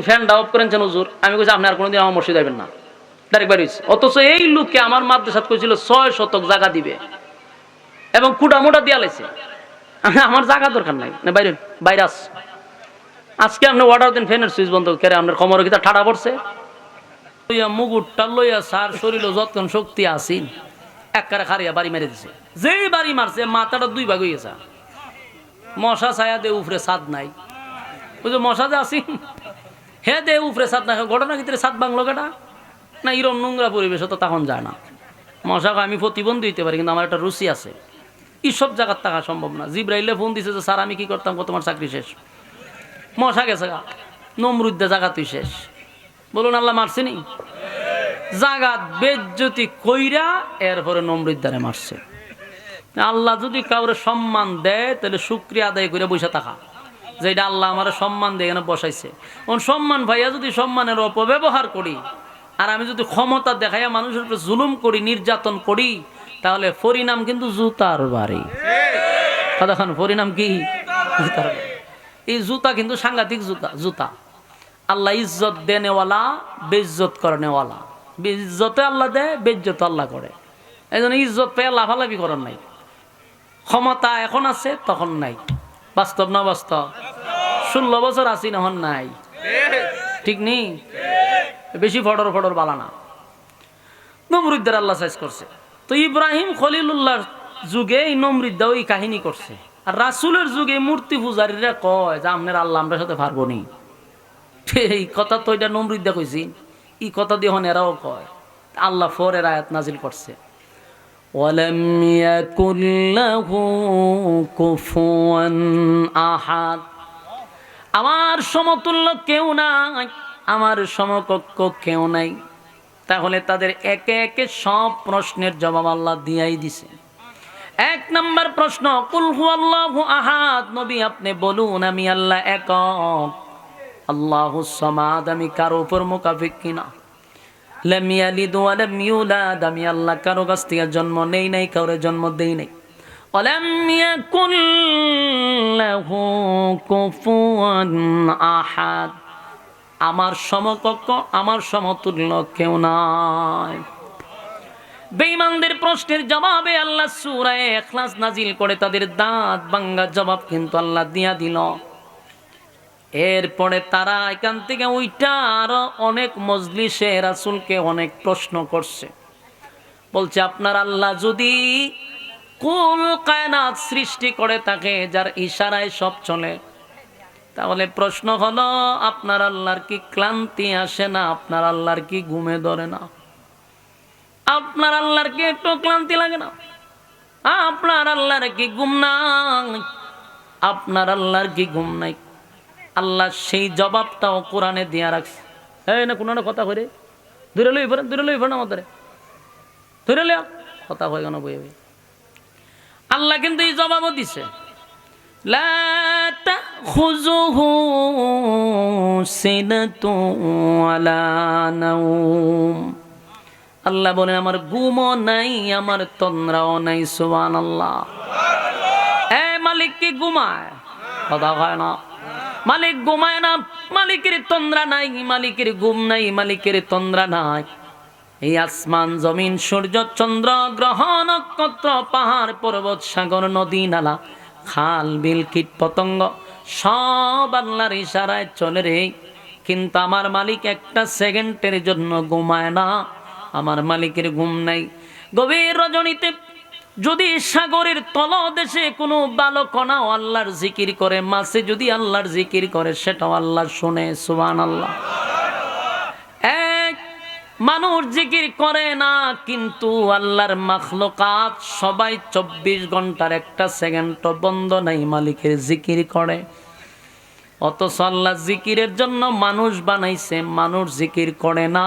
ফ্যানটা অফ করেছেন হুজুর। আমি কইছি আপনি আর কোনোদিন আমার মসজিদ যাবেন না, ডাইরেক্ট বাইরে হইছে। অথচ এই লোককে আমার মাদ্রাসাত কইছিল 6 শতক জায়গা দিবে এবং কুড়া মোটা দিয়া লাইছে। আমার জায়গা দরকার নাই, না বাইরে বাইরে আস। আজকে আপনি অর্ডার দেন ফ্যানের সুইচ বন্ধ করে, আপনার কোমরে কি ঠাডা পড়ছে? লইয়া মুগুরটা লইয়া সার শরীর যতক্ষণ শক্তি আসিন একবারে খারিয়া বাড়ি মেরে দিছে। যেই বাড়ি মারছে মাথাটা 2 ভাগ হয়ে গেছে। মশা ছায়া দে উফরে ছাদ নাই, ওই যে মশা যে আসি হে দে উফরে ছাদ নাই। ঘটনা ভিতরে ছাদ বাংলো কেটা না, এরম নোংরা পরিবেশে তো তখন যায় না। মশাকে আমি প্রতিবন্ধী দিতে পারি, কিন্তু আমার একটা রুচি আছে, এইসব জায়গার থাকা সম্ভব না। জিব্রাইলে ফোন দিছে যে স্যার আমি কি করতাম, তোমার চাকরি শেষ। মশা গেছে গা, নমরুদ্দা জায়গা তুই শেষ। বলুন আল্লাহ মারছে নি? জাগাত বেজ্জতি কইরা এরপরে নমরুদ্দারে মারছে। আল্লাহ যদি কাউরে সম্মান দেয় তাহলে শুকরিয়া আদায় করে বসে থাকা, যে এটা আল্লাহ আমার সম্মান দিয়ে এখানে বসাইছে। সম্মান ভাইয়া যদি সম্মানের অপব্যবহার করি, আর আমি যদি ক্ষমতা দেখাইয়া মানুষের উপরে জুলুম করি, নির্যাতন করি, তাহলে পরিণাম কিন্তু জুতার বাড়ি। দেখুন পরিণাম কি? জুতার বাড়ি। এই জুতা কিন্তু সাংঘাতিক জুতা। আল্লাহ ইজ্জত দেনেওয়ালা, বেইজ্জত করেনেওয়ালা। বেইজ্জতে আল্লাহ দেয়, বেইজ্জত আল্লাহ করে। এই জন্য ইজ্জত পেয়ে লাফালাফি করার নাই। ক্ষমতা এখন আছে, তখন নাই। বাস্তব না বাস্তব? 16 বছর আছি, এখন নাই। ঠিক নেই? বেশি ফটর ফটর বালানা। নমরুদ্দের আল্লাহ সাইজ করছে। তো ইব্রাহিম খলিলুল্লাহর যুগে এই নমরুদ্দা ওই কাহিনী করছে। আর রাসূলের যুগে মূর্তি পূজারীরা কয় যে আপনার আল্লাহ আমরা সাথে পারবো নি। এই কথা তো এটা নমরুদ্দা কইছি, এই কথা দিয়ে এরাও কয়। আল্লাহ পরের আয়াত নাজিল করছে, ওয়ালাম ইয়াকুল লাহু কুফুয়ান আহাদ। আমার সমতুল্য কেউ নাই, আমার সমকক্ষ কেউ নাই। তাহলে তাদের একে একে সব প্রশ্নের জবাব আল্লাহ দিয়াই দিছে। 1 নাম্বার প্রশ্ন, কুল হুয়াল্লাহু আহাদ। নবী আপনি বলুন আমি আল্লাহ একক। আল্লাহুস সামাদ, আমি কারো উপর মুকাফিক কিনা। লাম ইয়ালিদ ওয়া লাম ইউলাদ, আমি আল্লাহ কারো কাছ থেকে জন্ম নেই নাই, কারো জন্ম দেই নাই। ওয়ালাম ইয়াকুল লাহু কুফুয়ান আহাদ, আমার সমকক্ষ, আমার সমতুল্য কেউ নাই। বেঈমানদের প্রশ্নের জবাবে আল্লাহ সূরা ইখলাস নাজিল করে তাদের দাঁত ভাঙা জবাব কিন্তু আল্লাহ দিয়া দিল। এরপরে তারা এখান থেকে ওইটা আরো অনেক মজলিসে রাসূলকে অনেক প্রশ্ন করছে। বলছে আপনার আল্লাহ যদি কুল কায়নাত সৃষ্টি করে থাকে, যার ইশারায় সব চলে, তাহলে প্রশ্ন হলো আপনার আল্লাহর কি ক্লান্তি আসে না? আপনার আল্লাহর কি ঘুমে ধরে না? আপনার আল্লাহর কি একটু ক্লান্তি লাগে না? আপনার আল্লাহর কি ঘুম নাই? আপনার আল্লাহর কি ঘুম নাই? আল্লাহ সেই জবাবটাও কোরআনে দিয়া রাখছে। এই না কোনো কথা কইরে ধরে লই পড়েন আমাদের ধরে লিয়া কথা কই কেন বই। আল্লাহ কিন্তু এই জবাবও দিছে, লা তাখুযুহু সিনাতু ওয়ালা নাওম। আল্লাহ বলেন আমার ঘুমও নাই, আমার তন্দ্রাও নাই। সুবহানাল্লাহ। মালিক কি ঘুমায়? কথা হয় না। মালিক ঘুমায় না, মালিকের তন্দ্রা নাই, মালিকের ঘুম নাই, মালিকের তন্দ্রা নাই। এই আসমান জমিন সূর্য চন্দ্র গ্রহ নক্ষত্র পাহাড় পর্বত সাগর নদী নালা খাল বিল কীট পতঙ্গ সব আল্লাহর ইশারায় চলে রে। কিন্তু আমার মালিক একটা সেকেন্ডের জন্য ঘুমায় না, আমার মালিকের ঘুম নাই। গভীর রজনীতে যদি সাগরের তলদেশে কোনো বালকণাও আল্লাহর জিকির করে, মাছে যদি আল্লাহর জিকির করে, সেটাও আল্লাহ শুনে। সুবহানাল্লাহ। মানুষ জিকির করে না, কিন্তু আল্লাহর মাখলুকাত সবাই 24 ঘন্টার একটা সেকেন্ড বন্ধ নাই মালিকের জিকির করে। অথচ আল্লাহ জিকিরের জন্য মানুষ বানাইছে, মানুষ জিকির করে না।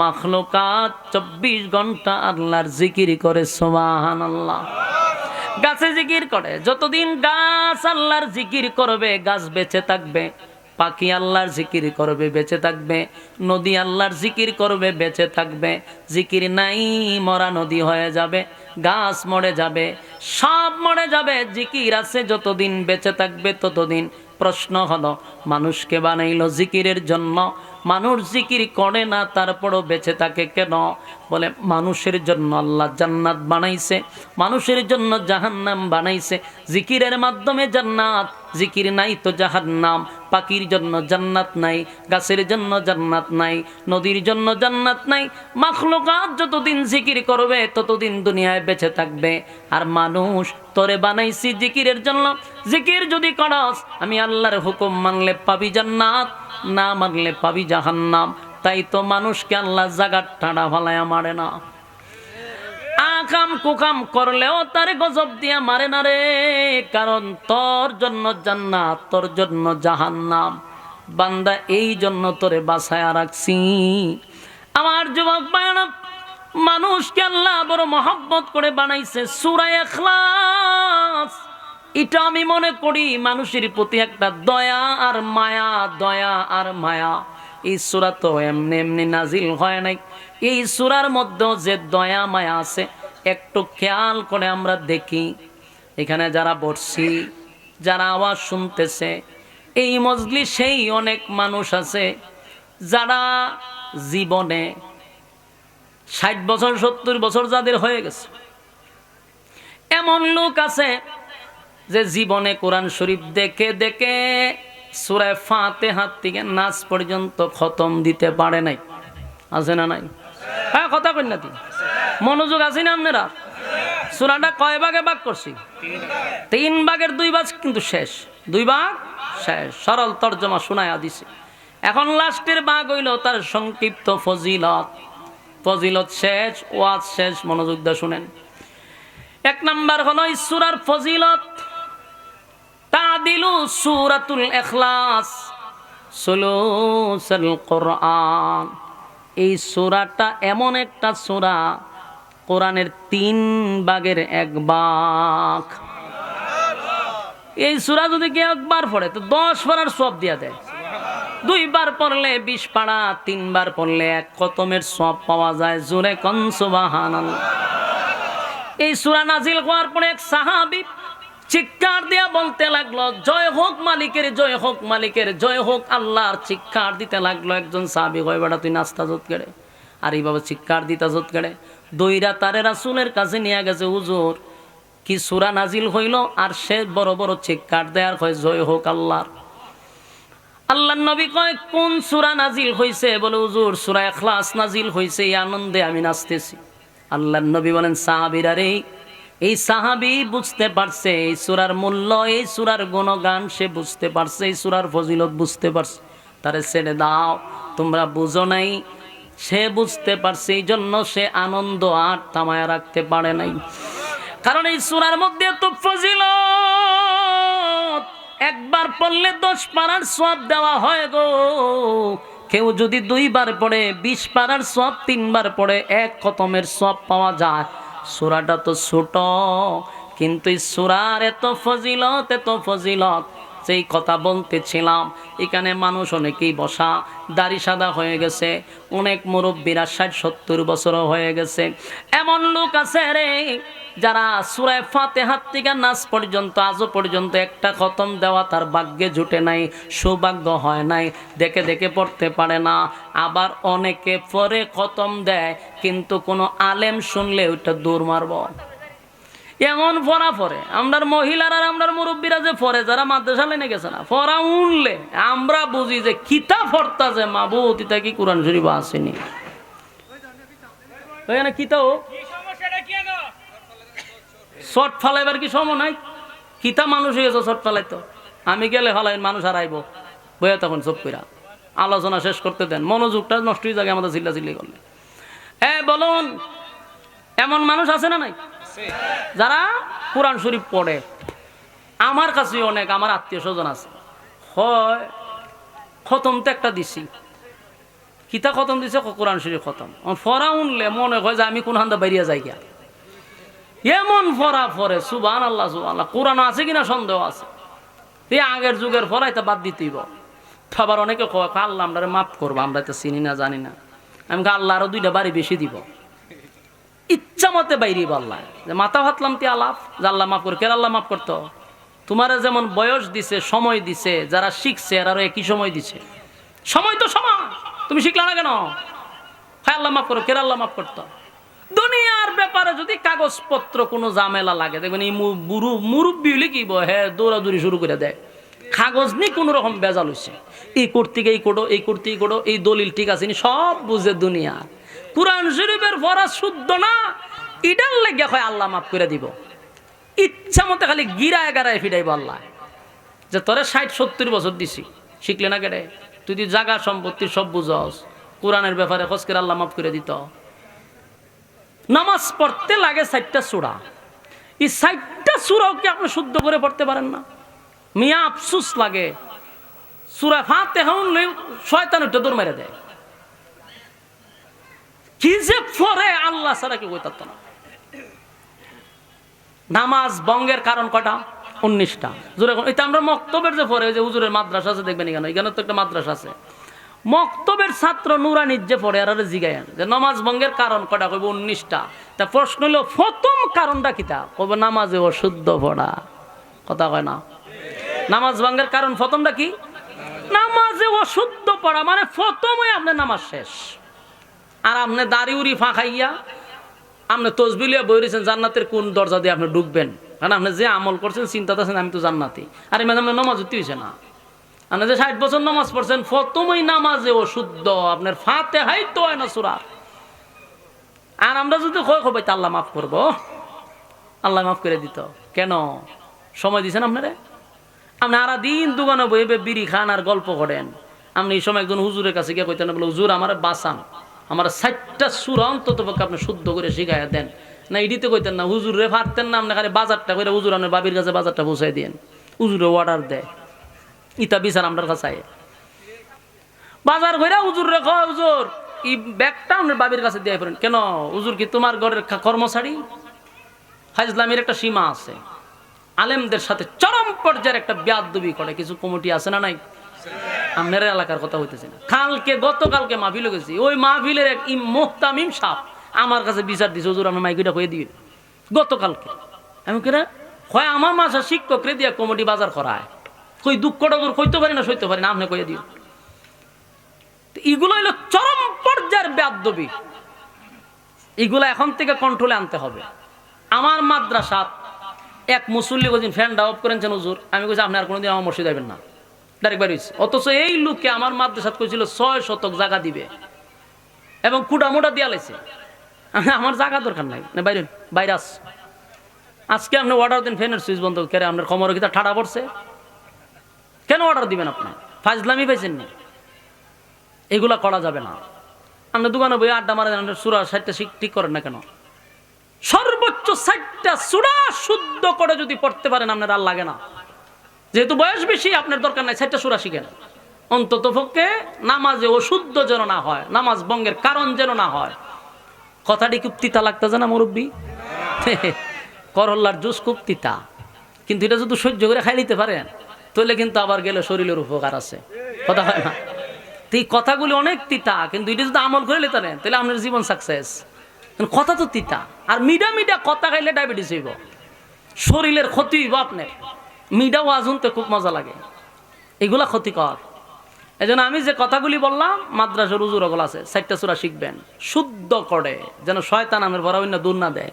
মাখলুকাত 24 ঘন্টা আল্লাহর জিকির করে। সুবহানাল্লাহ। গাছে জিকির করে, যতদিন গাছ আল্লাহর জিকির করবে গাছ বেঁচে থাকবে। পাখি আল্লাহর জিকির করবে, বেঁচে থাকবে। নদী আল্লাহর জিকির করবে, বেঁচে থাকবে। জিকির নাই, মরা নদী হয়ে যাবে, গাছ মরে যাবে, সব মরে যাবে। জিকির আছে যতদিন বেঁচে থাকবে ততদিন প্রশ্ন হলো, মানুষকে বানাইলো জিকিরের জন্য, মানুষ জিকির করে না তারপরও বেঁচে থাকে কেন? বলে মানুষের জন্য আল্লাহ জান্নাত বানাইছে, মানুষের জন্য জাহান্নাম বানাইছে। জিকিরের মাধ্যমে জান্নাত, জিকির নাই তো জাহান্নাম। পাখির জন্য জান্নাত নাই, গাছের জন্য জান্নাত নাই, নদীর জন্য জান্নাত নাই। মাখলুকাত যতদিন জিকির করবে ততদিন দুনিয়ায় বেঁচে থাকবে। আর মানুষ তোরে বানাইছি জিকিরের জন্য, জিকির যদি করস আমি আল্লাহর হুকুম মানলে পাবি জান্নাত, না মানলে পাবি জাহান্নাম। তাই তো মানুষকে আল্লাহ জাগার ঠাড়া ভালায়া মারে না, আকাম কুকাম করলেও তার গজব দিয়া মারে না রে। কারণ তোর জন্য জান্নাত, তোর জন্য জাহান্নাম। বান্দা এই জন্য তোরে বাছায়া রাখছি। আমার যুবক ভাইরা, মানুষকে আল্লাহ বড় মহব্বত করে বানাইছে। সূরা ইখলাস, এটা আমি মনে করি মানুষের প্রতি একটা দয়া আর মায়া, দয়া আর মায়া। এই সূরা তো এমনি এমনি নাজিল হয় নাই। এই সূরার মধ্যে যে দয়া মায়া আছে একটু খেয়াল করে আমরা দেখি। এখানে যারা বসছি, যারা আওয়াজ শুনতেছে, এই মজলিসেই অনেক মানুষ আছে যারা জীবনে 60 বছর 70 বছর যাদের হয়ে গেছে। এমন লোক আছে যে জীবনে কোরআন শরীফ দেখে দেখে সূরা ফাতিহা থেকে নাস পর্যন্ত খতম দিতে পারে নাই। আছে না নাই? হ্যাঁ, কথা কই না তুই? মনোযোগ আছে না আপনারা? সূরাটা কয় ভাগে ভাগ করছি? 3 ভাগের 2 ভাগ কিন্তু শেষ, 2 ভাগ শেষ। সরল তর্জমা শোনায়া দিছে। এখন লাস্টের ভাগ হইল তার সংক্ষিপ্ত ফজিলত। ফজিলত শেষ, ওয়াজ শেষ। মনোযোগ দিয়ে শুনেন। 1 নাম্বার হলো এই সূরার ফজিলত। তাদিলু সূরাতুল ইখলাস সুলুসুল কোরআন। এই সূরাটা এমন একটা সূরা, কোরআনের 3 ভাগের 1 ভাগ। এই সূরা যদি কেউ একবার পড়ে তো 10 পারার সওয়াব দিয়া দেয়। 2 বার পড়লে 20 পারা, 3 বার পড়লে 1 খতমের সওয়াব পাওয়া যায়। জোরে কোন সুবহানাল্লাহ। এই সূরা নাজিল হওয়ার পরে এক সাহাবী চিৎকার দিয়া বলতে লাগলো, জয় হোক মালিকের, জয় হোক মালিকের, জয় হোক আল্লাহর। চিৎকার দিতে লাগলো। একজন সাহাবী কয়, বেটা তুই নাস্তা জোত কেড়ে? আর এইভাবে চিৎকার দিতা জোত কেড়ে? দইরা তারে রাসূলের কাছে নিয়ে গেছে। হুজুর, কি সূরা নাজিল হইল? আর সে বড় বড় চিৎকার দেয় আর কয় জয় হোক আল্লাহর। আল্লাহর নবী কয়, কোন সূরা নাজিল হইছে? বলে, হুজুর সূরা ইখলাস নাজিল হইছে, এই আনন্দে আমি নাচতেছি। আল্লাহর নবী বলেন, সাহাবীরা রে, এই সাহাবী বুঝতে পারছে এই সূরার মূল্য, এই সূরার গুণগান সে বুঝতে পারছে, এই সূরার ফজিলত বুঝতে পারছে। তারে ছেড়ে দাও, তোমরা বুঝো নাই। সে বুঝতে পারছে, এই জন্য সে আনন্দ আর থামায়া রাখতে পারে নাই। কারণ এই সূরার মধ্যে এত ফজিলত, একবার পড়লে 10 পারার সওয়াব দেওয়া হয় গো। কেউ যদি 2 বার পড়ে 20 পারার সওয়াব, 3 বার পড়ে 1 খতমের সওয়াব পাওয়া যায়। সূরাটা তো ছোট, কিন্তু এই সূরার এত ফজিলত, এত ফজিলত। যেই কথা বলতেছিলাম, এখানে মানুষ অনেকেই বসা, দাড়ি সাদা হয়ে গেছে, অনেক মুরব্বীরা 60-70 বছরও হয়ে গেছে। এমন লোক আছে রে যারা সূরা ফাতিহা থেকে নাস পর্যন্ত আজও পর্যন্ত একটা খতম দেওয়া তার ভাগ্যে জুটে নাই, সৌভাগ্য হয় নাই, দেখে দেখে পড়তে পারে না। আবার অনেকে পরে খতম দেয়, কিন্তু কোনো আলেম শুনলে ওইটা দৌড় মারব। এমন পড়া পড়ে আমরার মহিলারা, আমরার মুরব্বীরা যে পড়ে, যারা মাদ্রাসা লাইনে গেছে না, পড়া উনলে আমরা বুঝি যে কিতা পড়তা, যে মাবুদ ইতা কি কোরআন শরীফ আসেনি। ওইখানে কিতাও শর্ট ফালাইবার কি সময় নাই? কিতা মানুষ হয়ে গেছে শর্ট ফালাইতো। আমি গেলে ফালাই মানুষ হারাইব বইয়া, তখন চুপ কইরা আলোচনা শেষ করতে দেন। মনোযোগটা নষ্ট হয়ে যাবে আমাদের চিল্লাচিল্লি করলে। বলুন, এমন মানুষ আছে না নাই যারা কোরআন শরীফ পড়ে? আমার কাছে অনেক আমার আত্মীয় স্বজন আছে, হয় খতম তো একটা দিছি। কিতা খতম দিছে? কোরআন শরীফ খতম। ফরা উনলে মনে হয় যে আমি কোন হান্দা বাইরিয়া যাই গিয়া, এমন ফরা ফরে। সুবহানাল্লাহ, সুবহানাল্লাহ। কোরআন আছে কিনা সন্দেহ আছে। এই আগের যুগের ফরাই তা বাদ দিতেইব। আবার অনেকে কয়, আল্লাহ আমরা মাফ করবো, আমরা তো চিনি না জানি না। আমি আল্লাহ আরো 2টা বাড়ি বেশি দিব, ইচ্ছা মতে বাইরে আল্লাহ। যে মাথা ভাতলাম তি আলাপ যে আল্লাহ মাফ করে, কে আল্লাহ মাফ করতো? তোমারা যেমন বয়স দিছে, সময় দিছে, যারা শিখছে এরারও একই সময় দিছে। সময় তো সমান, তুমি শিখলা না কেন? হ্যাঁ আল্লাহ মাফ করো, কেন আল্লাহ মাফ করতো? দুনিয়ার ব্যাপারে যদি কাগজপত্র কোনো ঝামেলা লাগে, দেখবেন এই মুরব্বী হলে কি হ্যাঁ দৌড়াদৌড়ি শুরু করে দেয়। কাগজ নিয়ে কোনো রকম বেজাল হয়েছে, এই করতে এই করো, এই করতে করো, এই দলিল ঠিক আছে নি, সব বুঝে দুনিয়া। কুরআন শরীফের পড়া শুদ্ধ না, ইডার লেগে হয় আল্লাহ মাফ করে দিব। ইচ্ছা মতো খালি গিরায় গারায় ফিরাইব আল্লাহ, যে তোরে 60-70 বছর দিছি, শিখলে না কেটে? তুই যদি জাগা সম্পত্তি সব বুঝস, কোরআনের ব্যাপারে খোঁজকে আল্লাহ মাফ করে দিত। নামাজ পড়তে লাগে 4টা সূরা, এই 4টা সূরাও কি আপনি শুদ্ধ করে পড়তে পারেন না? মিয়া আফসুস লাগে, সূরা ফাতিহা হলে শয়তান উঠে দৌড় মেরে দেয়। কি যে পড়ে আল্লাহ ছাড়া কেউ কইতাত না। নামাজ ভঙ্গের কারণ কটা? 19টা। জোরে এটা আমরা মক্তবের যে পড়ে, যে হুজুরের মাদ্রাসা আছে দেখবেন এখানে, এখানে তো একটা মাদ্রাসা আছে, মক্তবের ছাত্র নুরানির যে পড়ে আর জিগায়েন যে নামাজ ভঙ্গের কারণ কটা, কইব 19টা। তা প্রশ্ন হলো প্রথম কারণটা কিটা? কইব নামাজে অশুদ্ধ পড়া। কথা কয় না? নামাজ ভঙ্গের কারণ প্রথমটা কি? নামাজে অশুদ্ধ পড়া, মানে প্রথমে আপনার নামাজ শেষ। আর আপনি দাড়ি উড়ি ফাঁকাইয়া আপনি তসবিলিয়া বই রয়েছেন জান্নাতের কোন দরজা দিয়ে আপনি ঢুকবেন, কারণ আপনি যে আমল করছেন চিন্তা আছেন আমি তো জান্নাতি, আর এই আপনার নামাজ উঠতে হয়েছে না। আপনি যে 60 বছর নামাজ পড়ছেন, প্রথমেই নামাজে অশুদ্ধ, আপনার ফাতিহাই তো হয় না সূরা। আর আমরা যদি কই আল্লাহ মাফ করবো, আল্লাহ মাফ করে দিত কেন? সময় দিয়েছেন আপনারে? আপনি আরা দিন দোকানে বইয়ে বিড়ি খান আর গল্প করেন। আপনি এই সময় একজন হুজুরের কাছে গিয়ে কইতেন, বলে হুজুর আমার বাঁচান, আমার 4টা সূরা অন্তত পক্ষে আপনি শুদ্ধ করে শিখাইয়া দেন। না ইডিতে কইতেন না, হুজুর রে পারতেন না, আপনি খালি বাজারটা করে হুজুর আপনার বাবির কাছে বাজারটা পৌঁছাই দিন, হুজুরে অর্ডার দেয়। ইতা বিচার আমার কাছে বাজার কইরা হুজুর রে কয়, হুজুর এই ব্যাগটা আপনার বাবির কাছে দিয়ে পড়েন। কেন হুজুর কি তোমার ঘরের কর্মচারী? ফাজলামির একটা সীমা আছে। আলেমদের সাথে চরম পর্যায়ের একটা বেয়াদবি করে কিছু কমিটি আছে না নাই? আপনার এলাকার কথা হইতেছে না। গতকালকে মাহফিলে গেছি, ওই মাহফিলের এক মুহতামিম সাহেব আমার কাছে বিচার দিছে, হুজুর আপনার মাইকিটা কয়ে দিবে। গতকালকে আমি কেন হয় আমার মাসা শিক্ষক রে দিয়া কমিটি বাজার করায়, কই দুঃখটা তোর কইতে পারি না, সইতে পারি না, আপনি কয়ে দিও। এগুলো হইলো চরম পর্যায়ের বেয়াদবি, এগুলো এখন থেকে কন্ট্রোলে আনতে হবে। আমার মাদ্রাসা এক মুসল্লি বলছেন ফ্যানটা অফ করেছেন হুজুর, আমি কইছি আপনি আর কোনোদিন আমার মসজিদ যাবেন না, ডাইরেক্ট বাড়িছে। অথচ এই লোককে আমার মাদ্রাসাত কইছিল 6 শতক জায়গা দিবে এবং কুটা মোটা দিয়া লাইছে। আমার জায়গা দরকার নাই, না বাইরে বাইরে আস। আজকে আপনি অর্ডার দেন ফ্যানের সুইচ বন্ধ করে, আপনার কোমরে কি ঠাডা পড়ছে? কেন অর্ডার দিবেন আপনি? ফাজলামি পাইছেন না? এগুলা করা যাবে না। আপনি দোকানে বই আড্ডা মারা দেন, সূরা 60টা ঠিক করেন না কেন? সর্বোচ্চ 60টা সূরা শুদ্ধ করে যদি পড়তে পারেন আপনার আর লাগে না। যেহেতু বয়স বেশি আপনার দরকার নাই, 60টা সূরা শিখেন। অন্তত পক্ষে নামাজে অশুদ্ধ যেন না হয়, নামাজ ভঙ্গের কারণ যেন না হয়। কথাটি খুব তিতা লাগতেছে না মুরব্বী? করল্লার জুস খুব তিতা, কিন্তু এটা যদি সহ্য করে খাই নিতে পারেন তাহলে কিন্তু আবার গেলে শরীরের উপকার আছে। কথা হয় না? তো এই কথাগুলি অনেক তিতা, কিন্তু এটা যদি আমল করে নিতে পারেন তাহলে আপনার জীবন সাকসেস। কথা তো তিতা, আর মিডা কথা খাইলে ডায়াবেটিস হইব, শরীরের ক্ষতি হইব আপনার। মিডা ওয়াজ শুনতে খুব মজা লাগে, এগুলা ক্ষতিকর। এই জন্য আমি যে কথাগুলি বললাম, মাদ্রাসার হুজুর ওগুলো আছে, 4টা সূরা শিখবেন শুদ্ধ করে, যেন শয়তান আমের ভরা অন্য দূর না দেয়।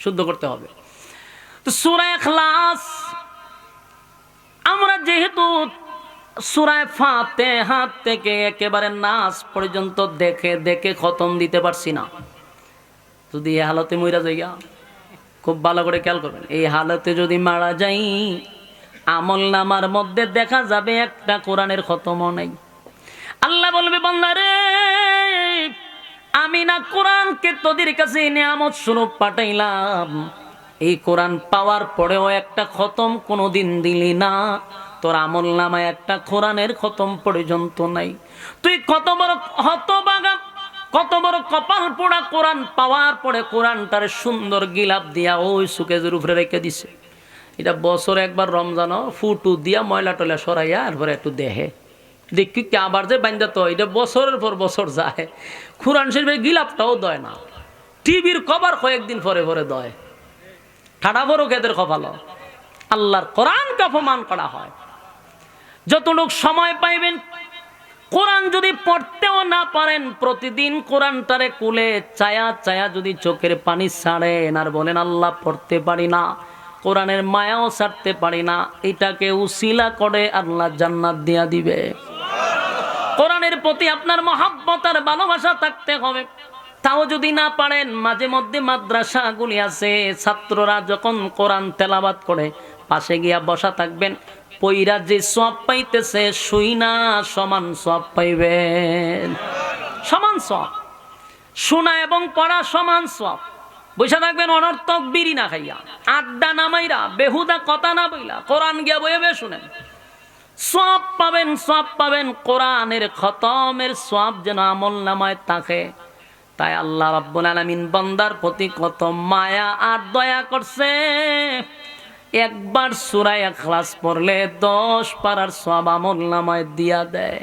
শুদ্ধ করতে হবে। তো সূরা ইখলাস আমরা যেহেতু সূরা ফাতিহা থেকে একেবারে নাস পর্যন্ত দেখে দেখে খতম দিতে পারছি না, যদি এই হালতে মইরা যাইয়া, খুব ভালো করে খেয়াল করবেন, এই হালতে যদি মারা যাই আমল নামার মধ্যে দেখা যাবে একটা কোরআনের খতমও নাই। আল্লাহ বলবে বান্দারে, আমি না কোরআনকে তোদের কাছে নিয়ামত স্বরূপ পাঠাইলাম, এই কোরআন পাওয়ার পরেও একটা খতম কোনোদিন দিলি না, তোর আমল নামায় একটা কোরআনের খতম পর্যন্ত নাই। তুই কত বড় হতভাগা, কত বড় কপাল পোড়া, কোরআন পাওয়ার পরে কোরআনটারে সুন্দর গিলাপ দিয়া ওই সুকেজের উপরে রেখে দিছে। এটা বছর একবার রমজানও ফুটু দিয়া ময়লা টয়লা সরাইয়া এরপরে একটু দেহে দেখি কি আবার যে বান্ধা, তো এটা বছরের পর বছর যায়। কোরআন শরীফের গিলাপটাও দয় না, টিভির কভার কয়েকদিন পরে পরে দয়। ঠাডা বড় কেদের কপাল, আল্লাহর কোরআনকে অপমান করা হয়। যতটুকু সময় পাইবেন, কোরআন যদি পড়তেও না পারেন, প্রতিদিন কোরআনটারে কুলে চায়া চায়া যদি চোখের পানি ছাড়েন আর বলেন আল্লাহ পড়তে পারি না, কোরআনের মায়াও ছাড়তে পারি না, এটাকে উসিলা করে আল্লাহ জান্নাত দিয়া দিবে। কোরআনের প্রতি আপনার মহব্বত আর ভালোবাসা থাকতে হবে। তাও যদি না পারেন, মাঝে মধ্যে মাদ্রাসাগুলি আছে, ছাত্ররা যখন কোরআন তেলাওয়াত করে পাশে গিয়া বসা থাকবেন, পইরা যে সওয়াব পাইতেছে শুইনা সমান সওয়াব পাইবেন। সমান সওয়াব, শোনা এবং পড়া সমান সওয়াব। বসে থাকবেন অনর্থক বিড়ি না খাইয়া, আড্ডা না মাইরা, বেহুদা কথা না বইলা কোরআন গিয়া বইবে শুনেন, সওয়াব পাবেন, সওয়াব পাবেন। কোরআনের খতমের সওয়াব যেন আমলনামায় থাকে। তাই আল্লাহ রাব্বুল আলামিন বান্দার প্রতি কত মায়া আর দয়া করছে। একবার সূরা ইখলাস পড়লে 10 পারার সওয়াব আমলনামায় দিয়া দেয়।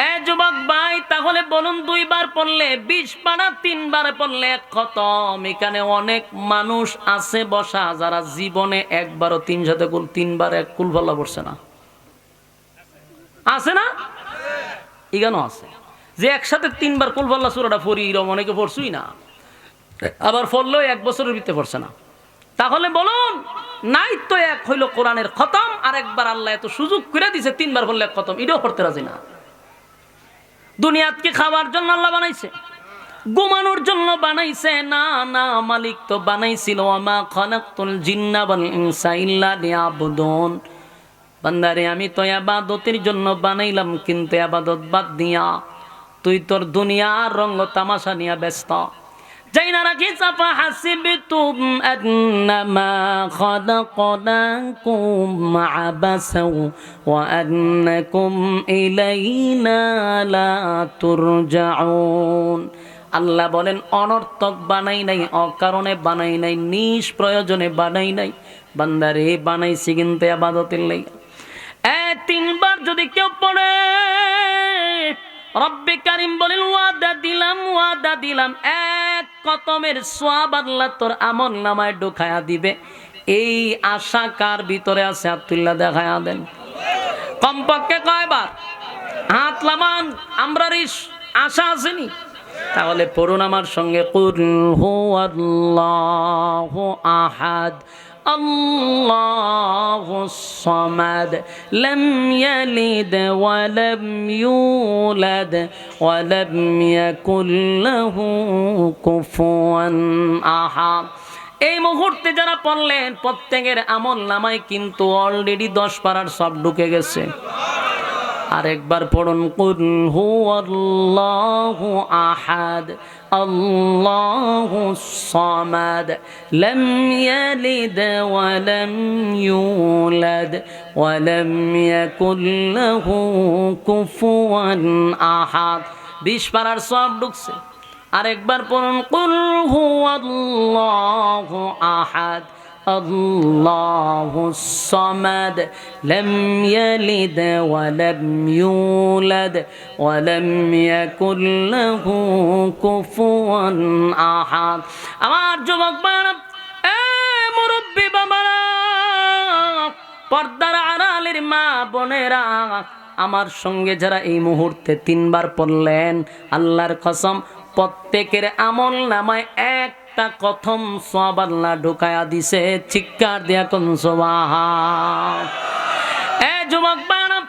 এ যুবক ভাই, তাহলে বলুন 2 বার পড়লে 20 পারা, 3 বার পড়লে খতম। এখানে অনেক মানুষ আছে বসা যারা জীবনে একবারও 3 বার এক কুল ভাল্লা পড়ছে না। আছে না? এখানেও আছে যে একসাথে 3 বার কুল ভাল্লা সূরাটা পড়ি, এরকম অনেকে পড়ছুই না, আবার পড়লেও 1 বছরের ভিতরে পড়ছে না। তাহলে বলুন, নাই তো এক হইল কোরআনের খতম, আর একবার আল্লাহ এত সুযোগ করে দিছে 3 বার বললে খতম, এটাও পড়তে রাজি না। দুনিয়াতকে খাওয়ার জন্য আল্লাহ বানাইছে, ঘুমানোর জন্য বানাইছে না? না, মালিক তো বানাইছিল ওয়ামা খালাকতুল জিন্না ওয়াল ইনসা ইল্লা লিয়াবুদুন। বান্দারে আমি তো ইবাদতের জন্য বানাইলাম, কিন্তু ইবাদত বাদ দিয়া তুই তোর দুনিয়ার রঙ্গ তামাশা নিয়ে ব্যস্ত। জাইনা রাখি সাফা হাসিবতুম আন্নামা খালাকনাকুম আবাসাও ওয়া আন্নাকুম ইলাইনা লা তুরজাউন। আল্লাহ বলেন অনর্থক বানাই নাই, অকারণে বানাই নাই, নিষ্প্রয়োজনে বানাই নাই। বান্দারে বানাইছি কিন্তু ইবাদতের লাগি। 3 বার যদি কেউ পড়ে, রব্বে কারীম বলেন ওয়াদা দিলাম, ওয়াদা দিলাম, এক কতমের সওয়াব আল্লাহ তোর আমলনামায় ঢুকায়া দিবে। এই আশা কার ভিতরে আছে? আব্দুল্লাহ দেখায়া দেন। কমপক্ষে কয়বার হাত লামান? আমরা আশা আসেনি? তাহলে পড়ুন আমার সঙ্গে, কুল হুয়াল্লাহু আহাদ আল্লাহুস সামাদ লাম ইয়ালিদ ওয়া লাম ইউলাদ ওয়া লাম ইয়াকুল লাহু কুফুয়ান আহাদ। এই মুহূর্তে যারা পড়লেন, প্রত্যেকের আমলনামায় কিন্তু অলরেডি 10 পারার সব ঢুকে গেছে। আরেকবার পড়ুন, কুল হুয়াল্লাহু আহাদ আল্লাহুস সামাদ লাম ইয়ালিদ ওয়া লাম ইউলাদ ওয়া লাম ইয়াকুল লাহু কুফুয়ান আহাদ। 20 পারার সব ঢুকছে। আরেকবার পড়ুন, কুল হুয়াল্লাহু আহাদ আল্লাহুস সামাদ লাম ইয়ালিদ ওয়া লাম ইউলাদ ওয়া লাম ইয়াকুল লাহু কুফুয়ান আহাদ। আমার যুবক বাবা, মুরব্বি বাবারা, পর্দার আড়ালের মা বোনেরা, আমার সঙ্গে যারা এই মুহূর্তে 3 বার পড়লেন, আল্লাহর কসম প্রত্যেকের আমলনামায় একটা প্রথম সওয়াব আল্লাহ ঢুকায়া দিছে। চিৎকার দিয়া কোন সুবহান। যুবক বাবা,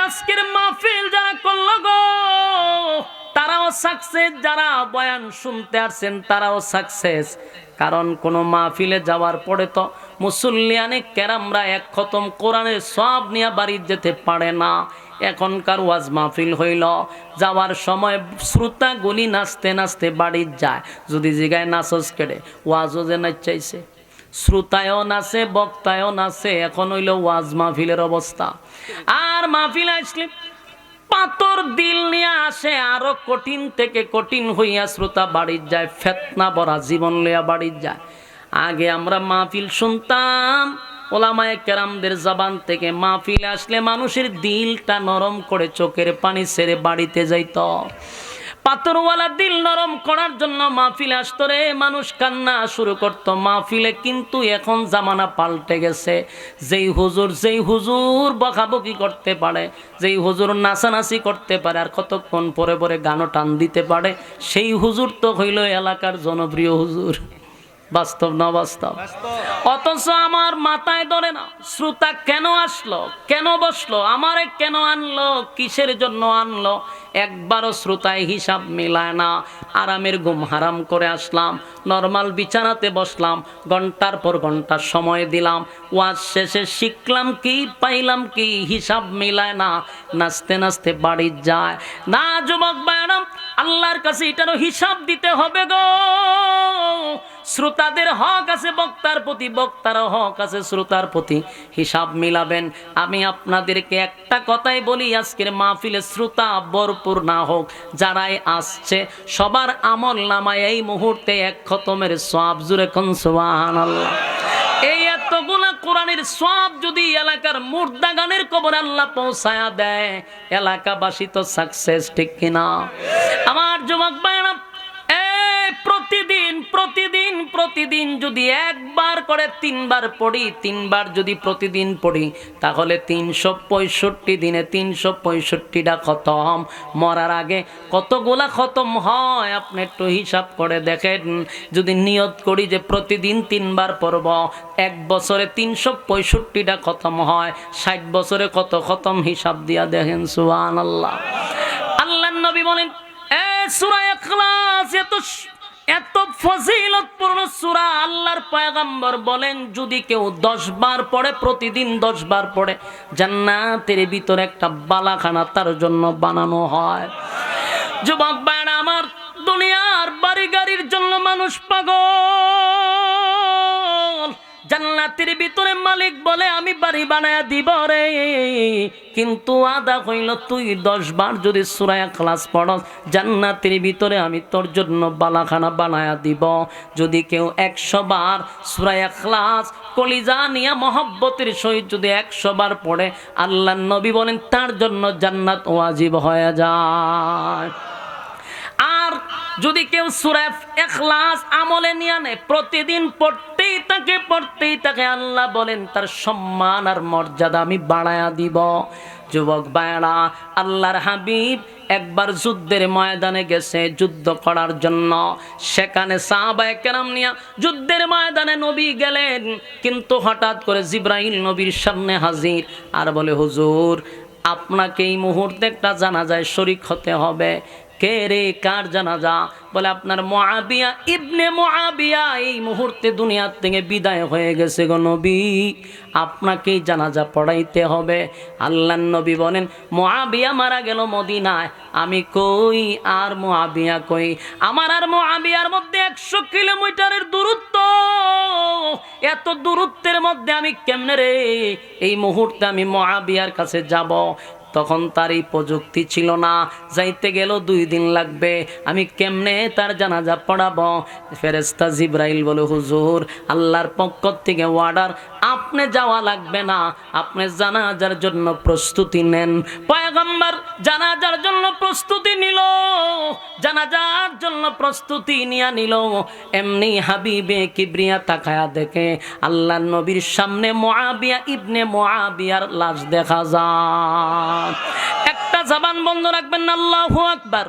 আজকের মাহফিল যারা করল গো, তারাও সাকসেস। যারা বয়ান শুনতে আসছেন তারাও সাকসেস। কারণ কোন মাহফিলে যাওয়ার পরে তো মুসল্লিয়ানে কেরামরা এক খতম কোরআনের সওয়াব নিয়ে বাড়ি যেতে পারে না। এখনকার ওয়াজ মাহফিল হইল, যাওয়ার সময় শ্রোতাগুলি নাচতে নাচতে বাড়ি যায়। যদি জিগায় নাচস কেড়ে, ওয়াজও যে নাচাইছে, শ্রোতায়ও নাচে, বক্তায়ও নাচে। এখন হইল ওয়াজ মাহফিলের অবস্থা। আর মাহফিল আসলে পাথর দিল নিয়ে আসে, আরো কঠিন থেকে কঠিন হইয়া শ্রোতা বাড়ি যায়, ফেতনা ভরা জীবন লইয়া বাড়ি যায়। আগে আমরা মাহফিল শুনতাম ওলামায়ে কেরামদের জবান থেকে। মাহফিল আসলে মানুষের দিলটা নরম করে চোখের পানি ছেড়ে বাড়িতে যাইত। পাথরওয়ালা দিল নরম করার জন্য মাহফিলে আসতো রে, মানুষ কান্না শুরু করতো মাহফিলে। কিন্তু এখন জামানা পাল্টে গেছে। যেই হুজুর বকাবকি করতে পারে, যেই হুজুর নাচানাচি করতে পারে, আর কতক্ষণ পরে পরে গানও টান দিতে পারে, সেই হুজুর তো হইল এলাকার জনপ্রিয় হুজুর। বাস্তব না বাস্তব? অথচ আমার মাথায় ধরে না, শ্রোতা কেন আসলো, কেন বসলো, আমারে কেন আনলো, কিসের জন্য আনলো, একবারও শ্রোতায় হিসাব মিলায় না। আরামের ঘুম হারাম করে আসলাম, নরমাল বিছানাতে বসলাম, ঘন্টার পর ঘন্টা সময় দিলাম, ওয়াজ শেষে শিখলাম কি, পাইলাম কি, হিসাব মিলায় না। নাচতে নাচতে বাড়ি যায় না। যুবক ভাইরা, আল্লাহর কাছে এটারও হিসাব দিতে হবে গো। শ্রোতাদের হক আছে বক্তার প্রতি, বক্তার হক আছে শ্রোতার প্রতি, হিসাব মিলাবেন। আমি আপনাদেরকে একটা কথাই বলি, আজকের মাহফিলে শ্রোতা ভরপুর না হোক, যারাই আসছে সবার আমল নামায় এই মুহূর্তে এক খতমের সওয়াব, জুরে কোন সুবহানাল্লাহ। এই এতগুলা কোরআনের সওয়াব যদি এলাকার মুর্দা গানের কবর আল্লাহ পৌঁছায়া দেয়, এলাকাবাসী তো সাকসেস, ঠিক কিনা? আমার যুবক ভাইরা, প্রতিদিন প্রতিদিন প্রতিদিন যদি একবার করে 3 বার পড়ি, 3 বার যদি প্রতিদিন পড়ি, তাহলে 365 দিনে 365টা খতম। মরার আগে কতগুলা খতম হয় আপনি একটু হিসাব করে দেখেন। যদি নিয়ত করি যে প্রতিদিন 3 বার পড়ব, 1 বছরে 365টা খতম হয়, 60 বছরে কত খতম হিসাব দিয়া দেখেন। সুবহানাল্লাহ। আল্লাহর নবী বলেন, সূরা ইখলাস এত ফজিলতপূর্ণ সূরা, আল্লাহর পয়গম্বর বলেন যদি কেউ 10 বার পড়ে, প্রতিদিন 10 বার পড়ে, জান্নাতের ভিতরে একটা বালাখানা তার জন্য বানানো হয়। যুবক ভাইরা আমার, দুনিয়ার বাড়ি গাড়ির জন্য মানুষ পাগল, জান্নাতের ভিতরে মালিক বলে আমি বাড়ি বানায়া দিব রে, কিন্তু আদা কইল তুই 10 বার যদি সূরা ইখলাস পড়স, জান্নাতের ভিতরে আমি তোর জন্য বালাখানা বানায়া দিব। যদি কেউ 100 বার সূরা ইখলাস কলিজা নিয়া মহব্বতের সহিত যদি 100 বার পড়ে, আল্লাহর নবী বলেন তার জন্য জান্নাত ওয়াজিব হয়ে যায়। আর যদি কেউ সূরা ইখলাস আমলে নিয়ে নেয়, প্রতিদিন পড়তেই থাকে, আল্লাহ বলেন তার সম্মান আর মর্যাদা আমি বাড়ায়া দিব। যুবক ভাইরা, আল্লাহর হাবিব একবার যুদ্ধের ময়দানে গেছে যুদ্ধ করার জন্য। সেখানে সাহাবায়ে কেরাম নিয়ে যুদ্ধের ময়দানে নবী গেলেন, কিন্তু হঠাৎ করে জিবরাইল নবীর সামনে হাজির আর বলে, হুজুর আপনাকে এই মুহূর্তে একটা জানাজায় শরীক হতে হবে। কে রে, কার জানাজা? বলে আপনার মুআবিয়া ইবনে মুআবিয়া এই মুহূর্তে দুনিয়া থেকে বিদায় হয়ে গেছে গো নবী, আপনাকেই জানাজা পড়াইতে হবে। আল্লাহর নবী বলেন, মুআবিয়া মারা গেল মদিনায়, আমি কই আর মুআবিয়া কই? আমার আর মুআবিয়ার মধ্যে 100 কিলোমিটারের দূরত্ব। এত দূরত্বের মধ্যে আমি কেমনে রে এই মুহূর্তে আমি মুআবিয়ার কাছে যাব? তখন তার এই প্রযুক্তি ছিল না, যাইতে গেল 2 দিন লাগবে, আমি কেমনে তার জানাজা পড়াবো? ফেরেশতা জিবরাইল বলে, হুজুর আল্লাহর পক্ষ থেকে অর্ডার, আপনি যাওয়া লাগবে না, আপনি জানাজার জন্য প্রস্তুতি নেন। পয়গম্বর জানাজার জন্য প্রস্তুতি নিল, জানাজার জন্য প্রস্তুতি নিল। এমনি হাবিবে কিবরিয়া তাকায়া দেখে আল্লাহর নবীর সামনে মুআবিয়া ইবনে মুআবিয়ার লাশ দেখা যায়। একটা জবান বন্ধ রাখবেন না, আল্লাহু আকবার।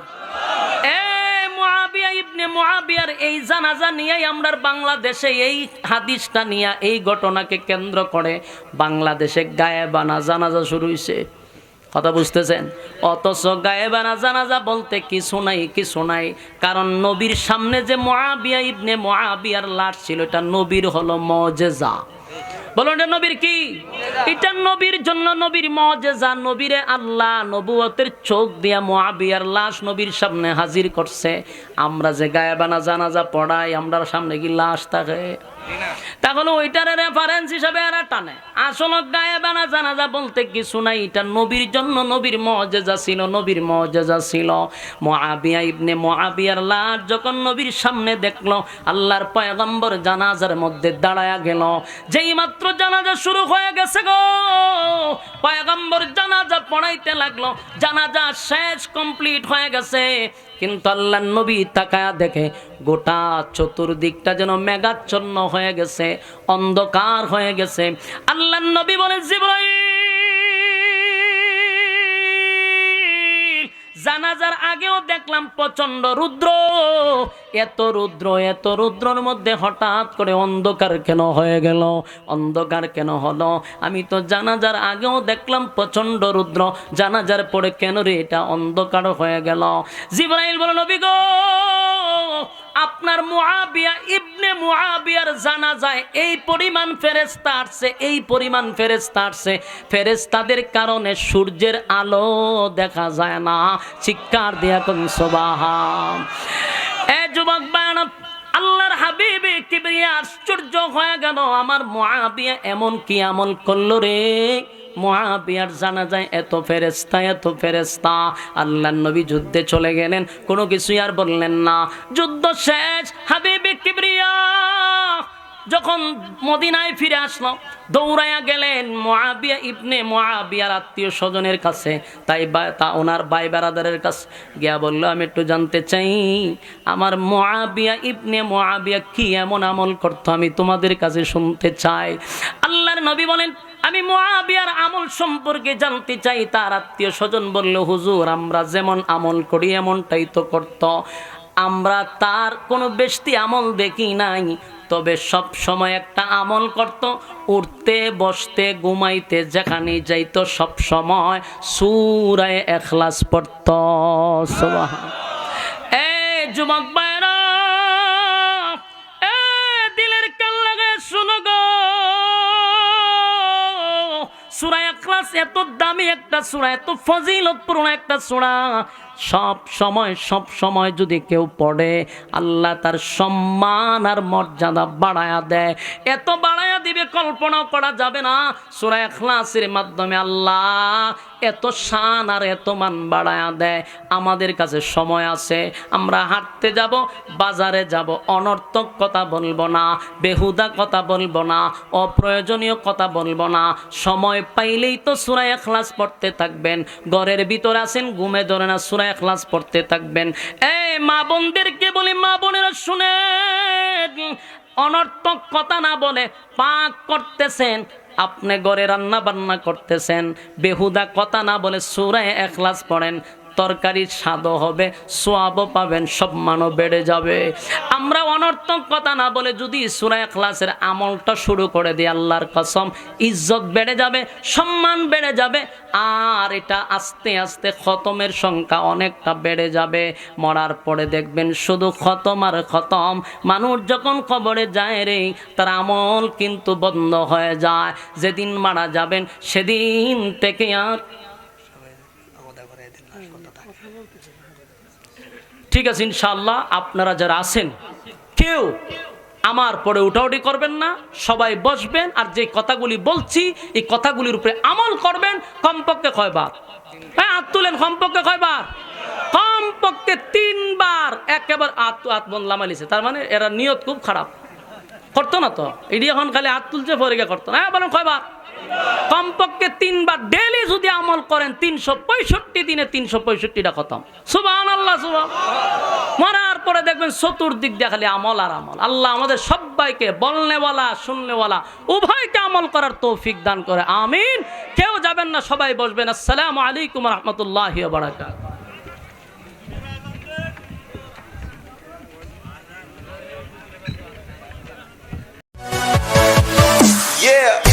মুআবিয়া ইবনে মুআবিয়ার এই জানাজা নিয়ে আমরা বাংলাদেশে এই হাদিসটা নিয়ে এই ঘটনাকে কেন্দ্র করে বাংলাদেশে গায়েবানা জানাজা শুরু হয়েছে। কথা বুঝতেছেন? অথচ গায়েবানা জানাজা বলতে কিছু নাই, কারণ নবীর সামনে যে মুআবিয়া ইবনে মুআবিয়ার লাশ ছিল, এটা নবীর হলো মুজিজা। বলুন এটা নবীর কি? এটা নবীর জন্য নবীর মুজিজা। নবীরে আল্লাহ নবুয়তের চোখ দিয়া মুআবিয়ার লাশ নবীর সামনে হাজির করছে। আমরা যে গায়েবানা জানাজা পড়াই, আমরার সামনে কি লাশ থাকে? তাহলে ওইটার রেফারেন্স হিসাবে এরা টানে। আসলে গায়েবানা জানাজা বলতে কিছু নাই, এটা নবীর জন্য নবীর মুআজিজা ছিল, নবীর মুআজিজা ছিল। মুআবিয়া ইবনে মুআবিয়ার লাশ যখন নবীর সামনে দেখলো, আল্লাহর পয়গম্বর জানাজার মধ্যে দাঁড়ায়া গেল। যেই মাত্র জানাজা শুরু হয়ে গেছে গো, পয়গম্বর জানাজা পড়াইতে লাগলো, জানাজা শেষ কমপ্লিট হয়ে গেছে। কিন্তু আল্লাহর নবী তাকায়া দেখে গোটা চতুর্দিকটা যেন মেঘাচ্ছন্ন হয়ে গেছে, অন্ধকার হয়ে গেছে। আল্লাহর নবী বলেন, জিবরাইল, জানাজার আগেও দেখলাম প্রচন্ড রুদ্র, এত রুদ্র, এত রুদ্রর মধ্যে হঠাৎ করে অন্ধকার কেন হয়ে গেল? অন্ধকার কেন হলো? আমি তো জানাজার আগেও দেখলাম প্রচন্ড রুদ্র, জানাজার পরে কেন রে এটা অন্ধকার হয়ে গেল? জিবরাইল বলে, নবী গো, আপনার মুআবিয়া ইবনে মুআবিয়ার জানাজায় এই পরিমাণ ফেরেশতা আসছে, এই পরিমাণ ফেরেশতা আসছে, ফেরেশতাদের কারণে সূর্যের আলো দেখা যায় না। চিৎকার দিয়া কোন সুবহান। এ যুবক বায়না, আল্লাহর হাবিবে কিবরিয়া আশ্চর্য হয়ে গেল, আমার মুআবিয়া এমন কি আমল করলো রে? মুআবিয়ার জানাজায় এত ফেরেশতা, এত ফেরেশতা। আল্লাহর নবী যুদ্ধে চলে গেলেন, কোনো কিছুই আর বললেন না। যুদ্ধ শেষ, হাবিবে কিবরিয়া যখন মদিনায় ফিরে আসলো, দৌড়াইয়া গেলেন মুআবিয়া ইবনে মুআবিয়ার আত্মীয় স্বজনের কাছে, তাই ওনার ভাই বেরাদারের কাছে গিয়া বলল, আমি একটু জানতে চাই আমার মুআবিয়া ইবনে মুআবিয়া কি এমন আমল করতো, আমি তোমাদের কাছে শুনতে চাই। আল্লাহর নবী বলেন, আমি মুআবিয়ার আমল সম্পর্কে জানতে চাই। তার আত্মীয় স্বজন বলল, হুজুর, আমরা যেমন আমল করি এমনটাই তো করত, আমরা তার কোনো বেশি আমল দেখি নাই, তবে সব সময় একটা আমল করত, উঠতে বসতে ঘুমাইতে যেখানে যাইতো সব সময় সূরা ইখলাস পড়ত। সুবহান। এই যুবক ভাইরা, দিলের কান লাগে শুনো গো, সূরা ইখলাস এত দামি একটা সূরা, এত ফজিলতপূর্ণ একটা সূরা, সব সময় যদি কেউ পড়ে, আল্লাহ তার সম্মান আর মর্যাদা বাড়ায়া দেয়। এত বাড়ায়া দিবে কল্পনা করা যাবে না। সূরা ইখলাসের মাধ্যমে আল্লাহ এত শান আর এত মান বাড়ায়া দেয়। আমাদের কাছে সময় আছে, আমরা হাঁটতে যাব, বাজারে যাব, অনর্থক কথা বলবো না, বেহুদা কথা বলবো না, অপ্রয়োজনীয় কথা বলবো না। সময় পাইলেই তো সূরা ইখলাস পড়তে থাকবেন। ঘরের ভিতর আছেন, ঘুমে ধরে না, সূরা ইখলাস পড়তে থাকবেন। এই মা বোনদেরকে বলি, মা বোনেরা শুনেন, অনর্থক কথা না বলে, পাক করতেছেন, আপনি ঘরে রান্না বান্না করতেছেন, বেহুদা কথা না বলে সূরা ইখলাস পড়েন, তরকারির স্বাদও হবে, সোয়াবও পাবেন, সম্মানও বেড়ে যাবে। আমরা অনর্থক কথা না বলে যদি সূরা ইখলাসের আমলটা শুরু করে দিই, আল্লাহর কসম ইজ্জত বেড়ে যাবে, সম্মান বেড়ে যাবে, আর এটা আস্তে আস্তে খতমের সংখ্যা অনেকটা বেড়ে যাবে। মরার পরে দেখবেন শুধু খতম আর খতম। মানুষ যখন কবরে যায় রে, তার আমল কিন্তু বন্ধ হয়ে যায়। যেদিন মারা যাবেন সেদিন থেকে আর ঠিক আছে ইনশাআল্লাহ, আপনারা যারা আছেন কেউ আমার পরে উঠাউঠি করবেন না, সবাই বসবেন, আর যে কথাগুলি বলছি এই কথাগুলির উপরে আমল করবেন। কমপক্ষে কয়বার? হাত তুলেন, কমপক্ষে কয়বার? কমপক্ষে 3 বার। একেবারে হাত বনলাম আলিছে, তার মানে এরা নিয়ত খুব খারাপ, করতো না তো, এটি এখন খালি হাত তুলছে পরে গিয়ে করতো না। বলেন কয়বার? কমপক্ষে 3 বার ডেইলি যদি আমল করেন, 365 দিনে 365টা খতম। সুবহানাল্লাহ, সুবহানাল্লাহ। মরার পরে দেখবেন চতুর্দিক দিয়ে খালি আমল আর আমল। আল্লাহ আমাদের সবাইকে বলনেওয়ালা শুননেওয়ালা উভয়কে আমল করার তৌফিক দান করে, আমিন। কেউ যাবেন না, সবাই বসবেন। আসসালামু আলাইকুম ওয়া রাহমাতুল্লাহি ওয়া বারাকাতুহু। Yeah.